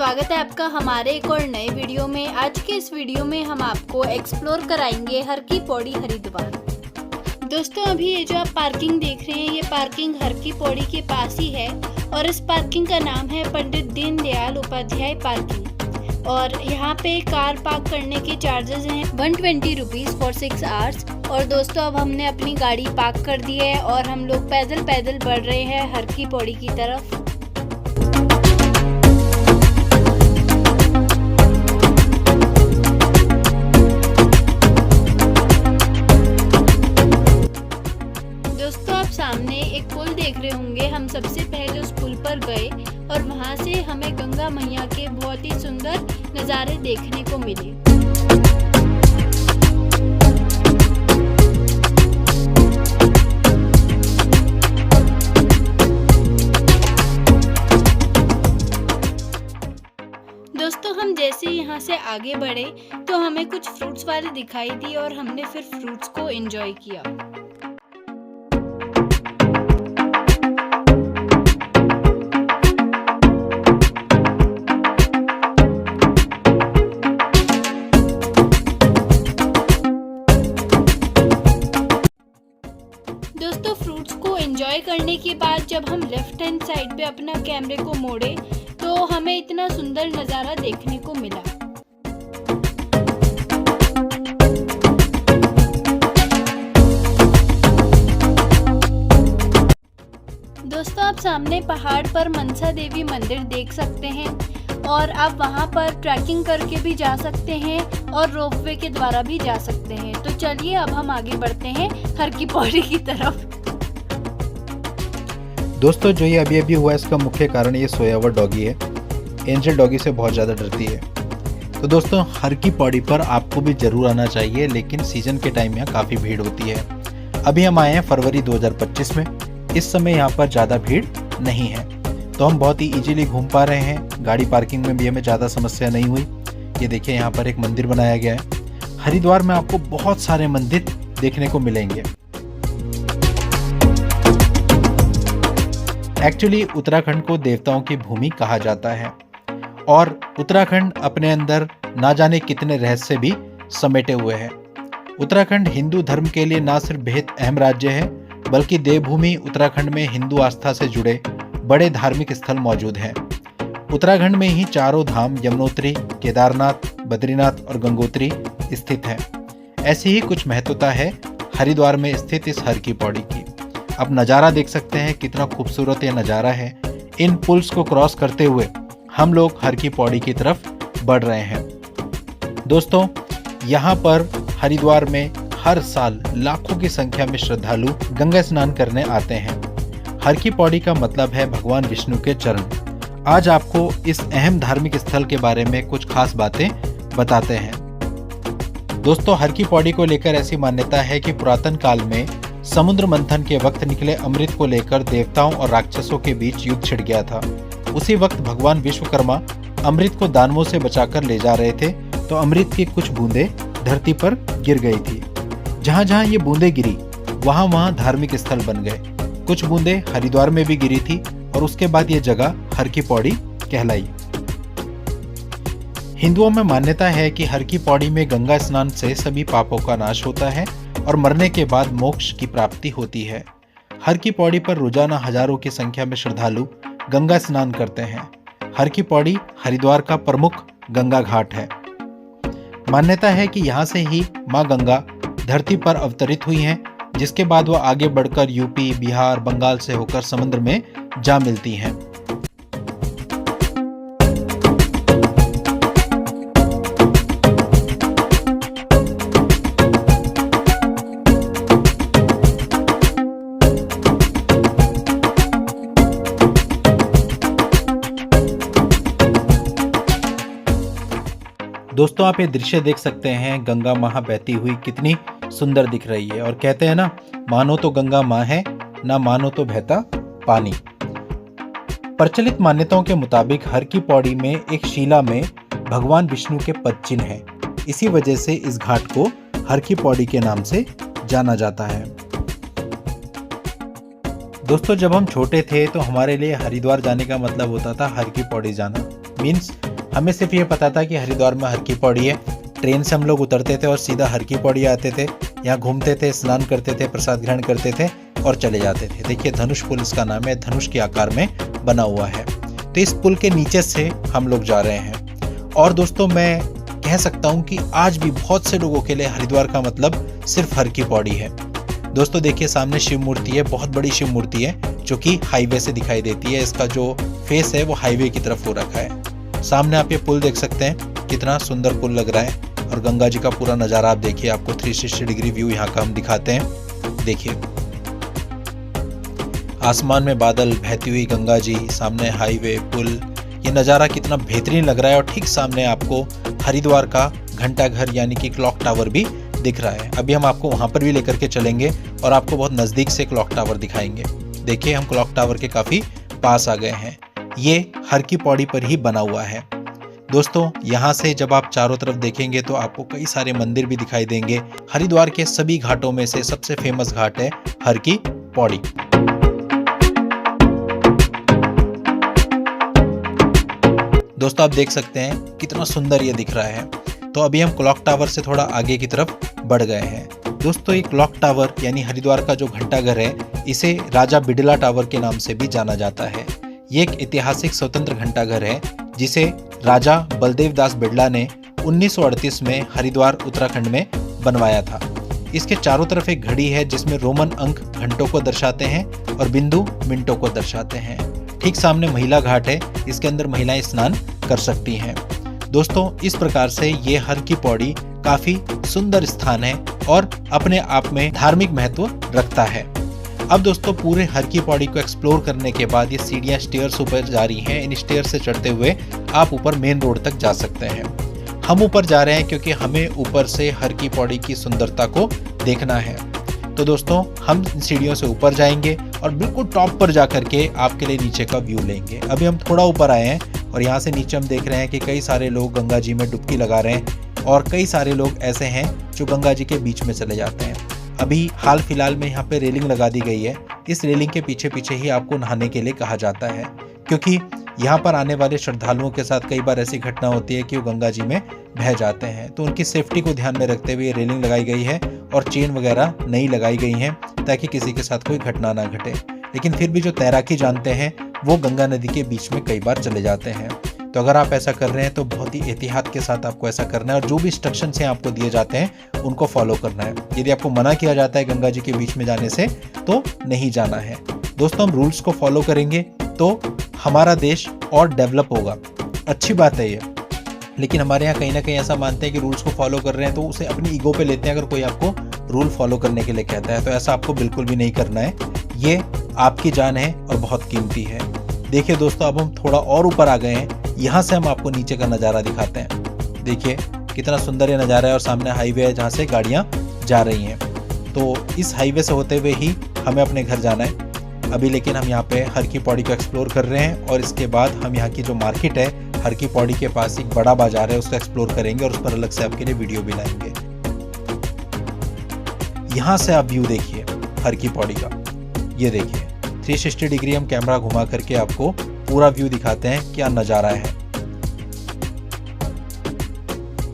स्वागत है आपका हमारे एक और नए वीडियो में। आज के इस वीडियो में हम आपको एक्सप्लोर कराएंगे हर की पौड़ी हरिद्वार। दोस्तों अभी ये जो आप पार्किंग देख रहे हैं ये पार्किंग हर की पौड़ी के पास ही है और इस पार्किंग का नाम है पंडित दीनदयाल उपाध्याय पार्किंग। और यहाँ पे कार पार्क करने के चार्जेस हैं 120 रुपीज़ फॉर 6 आवर्स। और दोस्तों अब हमने अपनी गाड़ी पार्क कर दी है और हम लोग पैदल बढ़ रहे हैं हर की पौड़ी की तरफ। दोस्तों आप सामने एक पुल देख रहे होंगे। हम सबसे पहले उस पुल पर गए और वहां से हमें गंगा मैया के बहुत ही सुंदर नज़ारे देखने को मिले। दोस्तों हम जैसे यहाँ से आगे बढ़े तो हमें कुछ फ्रूट्स वाले दिखाई दिए और हमने फिर फ्रूट्स को एंजॉय किया। दोस्तों फ्रूट्स को एंजॉय करने के बाद जब हम लेफ्ट हैंड साइड पे अपना कैमरे को मोड़े तो हमें इतना सुंदर नज़ारा देखने को मिला। दोस्तों आप सामने पहाड़ पर मनसा देवी मंदिर देख सकते हैं और आप वहां पर ट्रैकिंग करके भी जा सकते हैं और रोपवे के द्वारा भी जा सकते हैं। तो चलिए अब हम आगे बढ़ते हैं हर की पौड़ी की तरफ। दोस्तों जो ये अभी हुआ इसका मुख्य कारण ये सोया हुआ डॉगी है। एंजल डॉगी से बहुत ज़्यादा डरती है। तो दोस्तों हर की पौड़ी पर आपको भी ज़रूर आना चाहिए, लेकिन सीजन के टाइम यहाँ काफ़ी भीड़ होती है। अभी हम आए हैं फरवरी 2025 में। इस समय यहाँ पर ज़्यादा भीड़ नहीं है तो हम बहुत ही इजीली घूम पा रहे हैं। गाड़ी पार्किंग में भी हमें ज़्यादा समस्या नहीं हुई। ये देखिए यहाँ पर एक मंदिर बनाया गया है। हरिद्वार में आपको बहुत सारे मंदिर देखने को मिलेंगे। एक्चुअली उत्तराखंड को देवताओं की भूमि कहा जाता है और उत्तराखंड अपने अंदर ना जाने कितने रहस्य भी समेटे हुए है। उत्तराखंड हिंदू धर्म के लिए ना सिर्फ बेहद अहम राज्य है बल्कि देवभूमि उत्तराखंड में हिंदू आस्था से जुड़े बड़े धार्मिक स्थल मौजूद हैं। उत्तराखंड में ही चारों धाम यमुनोत्री, केदारनाथ, बद्रीनाथ और गंगोत्री स्थित हैं। ऐसी ही कुछ महत्वता है हरिद्वार में स्थित इस हर की पौड़ी की। आप नज़ारा देख सकते हैं कितना खूबसूरत ये नज़ारा है। इन पुल्स को क्रॉस करते हुए हम लोग हर की पौड़ी की तरफ बढ़ रहे हैं। दोस्तों यहाँ पर हरिद्वार में हर साल लाखों की संख्या में श्रद्धालु गंगा स्नान करने आते हैं। हर की पौड़ी का मतलब है भगवान विष्णु के चरण। आज आपको इस अहम धार्मिक स्थल के बारे में कुछ खास बातें बताते हैं। दोस्तों हर की पौड़ी को लेकर ऐसी मान्यता है कि पुरातन काल में समुद्र मंथन के वक्त निकले अमृत को लेकर देवताओं और राक्षसों के बीच युद्ध छिड़ गया था। उसी वक्त भगवान विश्वकर्मा अमृत को दानवों से बचाकर ले जा रहे थे तो अमृत की कुछ बूंदें धरती पर गिर गई थी। जहां जहां ये बूंदें गिरी वहां वहां धार्मिक स्थल बन गए। कुछ बूंदें हरिद्वार में भी गिरी थी और उसके बाद ये जगह हर की पौड़ी कहलाई। हिंदुओं में मान्यता है कि हर की पौड़ी में गंगा स्नान से सभी पापों का नाश होता है और मरने के बाद मोक्ष की प्राप्ति होती है। हर की पौड़ी पर रोजाना हजारों की संख्या में श्रद्धालु गंगा स्नान करते हैं। हर की पौड़ी हरिद्वार का प्रमुख गंगा घाट है। मान्यता है कि यहाँ से ही माँ गंगा धरती पर अवतरित हुई हैं, जिसके बाद वह आगे बढ़कर यूपी, बिहार, बंगाल से होकर समुद्र में जा मिलती हैं। दोस्तों आप ये दृश्य देख सकते हैं। गंगा माँ बहती हुई कितनी सुंदर दिख रही है और कहते हैं ना, मानो तो गंगा माँ है, ना मानो तो बहता पानी। प्रचलित मान्यताओं के मुताबिक हर की पौड़ी में एक शिला में भगवान विष्णु के पद चिन्ह है। इसी वजह से इस घाट को हर की पौड़ी के नाम से जाना जाता है। दोस्तों जब हम छोटे थे तो हमारे लिए हरिद्वार जाने का मतलब होता था हर की पौड़ी जाना। मीन्स हमें सिर्फ ये पता था कि हरिद्वार में हर की पौड़ी है। ट्रेन से हम लोग उतरते थे और सीधा हर की पौड़ी आते थे, यहाँ घूमते थे, स्नान करते थे, प्रसाद ग्रहण करते थे और चले जाते थे। देखिए धनुष पुल इसका नाम है, धनुष के आकार में बना हुआ है। तो इस पुल के नीचे से हम लोग जा रहे हैं। और दोस्तों मैं कह सकता हूँ कि आज भी बहुत से लोगों के लिए हरिद्वार का मतलब सिर्फ हर की पौड़ी है। दोस्तों देखिए सामने शिव मूर्ति है, बहुत बड़ी शिव मूर्ति है जो कि हाईवे से दिखाई देती है। इसका जो फेस है वो हाईवे की तरफ हो रखा है। सामने आप ये पुल देख सकते हैं, कितना सुंदर पुल लग रहा है। और गंगा जी का पूरा नज़ारा आप देखिए, आपको 360 डिग्री व्यू यहाँ का हम दिखाते हैं। देखिए आसमान में बादल, बहती हुई गंगा जी, सामने हाईवे, पुल, ये नज़ारा कितना बेहतरीन लग रहा है। और ठीक सामने आपको हरिद्वार का घंटाघर यानी कि क्लॉक टावर भी दिख रहा है। अभी हम आपको वहाँ पर भी लेकर के चलेंगे और आपको बहुत नज़दीक से क्लॉक टावर दिखाएंगे। देखिए हम क्लॉक टावर के काफ़ी पास आ गए हैं। ये हर की पौड़ी पर ही बना हुआ है। दोस्तों यहाँ से जब आप चारों तरफ देखेंगे तो आपको कई सारे मंदिर भी दिखाई देंगे। हरिद्वार के सभी घाटों में से सबसे फेमस घाट है हर की पौड़ी। दोस्तों आप देख सकते हैं कितना सुंदर ये दिख रहा है। तो अभी हम क्लॉक टावर से थोड़ा आगे की तरफ बढ़ गए हैं। दोस्तों ये क्लॉक टावर यानी हरिद्वार का जो घंटाघर है, इसे राजा बिड़ला टावर के नाम से भी जाना जाता है। ये एक ऐतिहासिक स्वतंत्र घंटाघर है जिसे राजा बलदेव दास बिड़ला ने 1938 में हरिद्वार उत्तराखंड में बनवाया था। इसके चारों तरफ एक घड़ी है जिसमें रोमन अंक घंटों को दर्शाते हैं और बिंदु मिनटों को दर्शाते हैं। ठीक सामने महिला घाट है, इसके अंदर महिलाएं स्नान कर सकती हैं। दोस्तों इस प्रकार से ये हर की पौड़ी काफी सुंदर स्थान है और अपने आप में धार्मिक महत्व रखता है। अब दोस्तों पूरे हर की पौड़ी को एक्सप्लोर करने के बाद ये सीढ़ियाँ स्टेयर्स ऊपर जा रही हैं। इन स्टेयर से चढ़ते हुए आप ऊपर मेन रोड तक जा सकते हैं। हम ऊपर जा रहे हैं क्योंकि हमें ऊपर से हर की पौड़ी की सुंदरता को देखना है। तो दोस्तों हम इन सीढ़ियों से ऊपर जाएंगे और बिल्कुल टॉप पर जा करके आपके लिए नीचे का व्यू लेंगे। अभी हम थोड़ा ऊपर आए हैं और यहाँ से नीचे हम देख रहे हैं कि कई सारे लोग गंगा जी में डुबकी लगा रहे हैं और कई सारे लोग ऐसे हैं जो गंगा जी के बीच में चले जाते हैं। अभी हाल फिलहाल में यहाँ पे रेलिंग लगा दी गई है। इस रेलिंग के पीछे पीछे ही आपको नहाने के लिए कहा जाता है, क्योंकि यहाँ पर आने वाले श्रद्धालुओं के साथ कई बार ऐसी घटना होती है कि वो गंगा जी में बह जाते हैं। तो उनकी सेफ्टी को ध्यान में रखते हुए रेलिंग लगाई गई है और चेन वगैरह नहीं लगाई गई हैं ताकि किसी के साथ कोई घटना ना घटे। लेकिन फिर भी जो तैराकी जानते हैं वो गंगा नदी के बीच में कई बार चले जाते हैं। तो अगर आप ऐसा कर रहे हैं तो बहुत ही एहतियात के साथ आपको ऐसा करना है और जो भी इंस्ट्रक्शंस हैं आपको दिए जाते हैं उनको फॉलो करना है। यदि आपको मना किया जाता है गंगा जी के बीच में जाने से तो नहीं जाना है। दोस्तों हम रूल्स को फॉलो करेंगे तो हमारा देश और डेवलप होगा। अच्छी बात है ये, लेकिन हमारे यहाँ कहीं ना कहीं ऐसा मानते हैं कि रूल्स को फॉलो कर रहे हैं तो उसे अपनी ईगो पे लेते हैं। अगर कोई आपको रूल फॉलो करने के लिए कहता है तो ऐसा आपको बिल्कुल भी नहीं करना है। ये आपकी जान है और बहुत कीमती है। देखिए दोस्तों अब हम थोड़ा और ऊपर आ गए हैं। यहाँ से हम आपको नीचे का नज़ारा दिखाते हैं। देखिए कितना सुंदर ये नज़ारा है और सामने हाईवे है जहाँ से गाड़ियाँ जा रही हैं। तो इस हाईवे से होते हुए ही हमें अपने घर जाना है अभी। लेकिन हम यहाँ पे हर की पौड़ी को एक्सप्लोर कर रहे हैं और इसके बाद हम यहाँ की जो मार्केट है हर की पौड़ी के पास एक बड़ा बाजार है उसको एक्सप्लोर करेंगे और उस पर अलग से आपके लिए वीडियो भी लाएंगे। यहाँ से आप व्यू देखिए हर की पौड़ी का। ये देखिए 360 डिग्री हम कैमरा घुमा करके आपको पूरा व्यू दिखाते हैं, क्या नज़ारा है।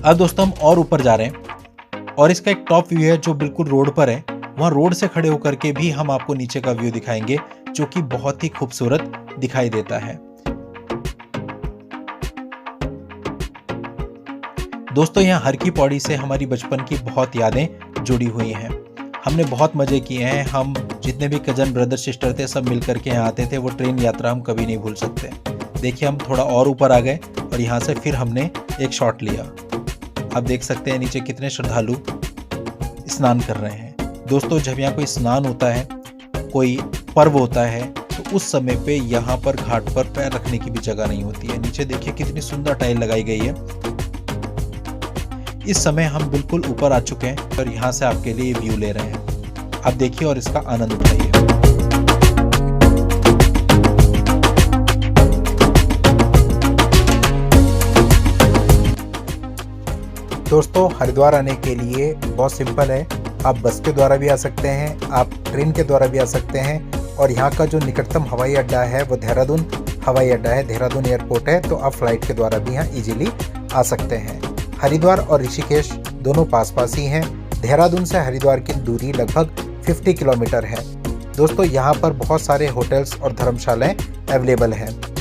अब दोस्तों हम और ऊपर जा रहे हैं और इसका एक टॉप व्यू है जो बिल्कुल रोड पर है। वहाँ रोड से खड़े होकर के भी हम आपको नीचे का व्यू दिखाएंगे जो कि बहुत ही खूबसूरत दिखाई देता है। दोस्तों यहाँ हर की पौड़ी से हमारी बचपन की बहुत यादें जुड़ी हुई हैं। हमने बहुत मज़े किए हैं। हम जितने भी कजन ब्रदर सिस्टर थे सब मिलकर के यहाँ आते थे। वो ट्रेन यात्रा हम कभी नहीं भूल सकते। देखिए हम थोड़ा और ऊपर आ गए और यहाँ से फिर हमने एक शॉट लिया। आप देख सकते हैं नीचे कितने श्रद्धालु स्नान कर रहे हैं। दोस्तों जब यहाँ कोई स्नान होता है, कोई पर्व होता है, तो उस समय पे यहाँ पर घाट पर पैर रखने की भी जगह नहीं होती है। नीचे देखिए कितनी सुंदर टाइल लगाई गई है। इस समय हम बिल्कुल ऊपर आ चुके हैं और यहाँ से आपके लिए व्यू ले रहे हैं। आप देखिए और इसका आनंद उठाइए। दोस्तों हरिद्वार आने के लिए बहुत सिंपल है। आप बस के द्वारा भी आ सकते हैं, आप ट्रेन के द्वारा भी आ सकते हैं और यहाँ का जो निकटतम हवाई अड्डा है वो देहरादून हवाई अड्डा है, देहरादून एयरपोर्ट है, तो आप फ्लाइट के द्वारा भी यहाँ इजीली आ सकते हैं। हरिद्वार और ऋषिकेश दोनों पास पास ही हैं। देहरादून से हरिद्वार की दूरी लगभग 50 किलोमीटर है। दोस्तों यहाँ पर बहुत सारे होटल्स और धर्मशालाएं अवेलेबल हैं।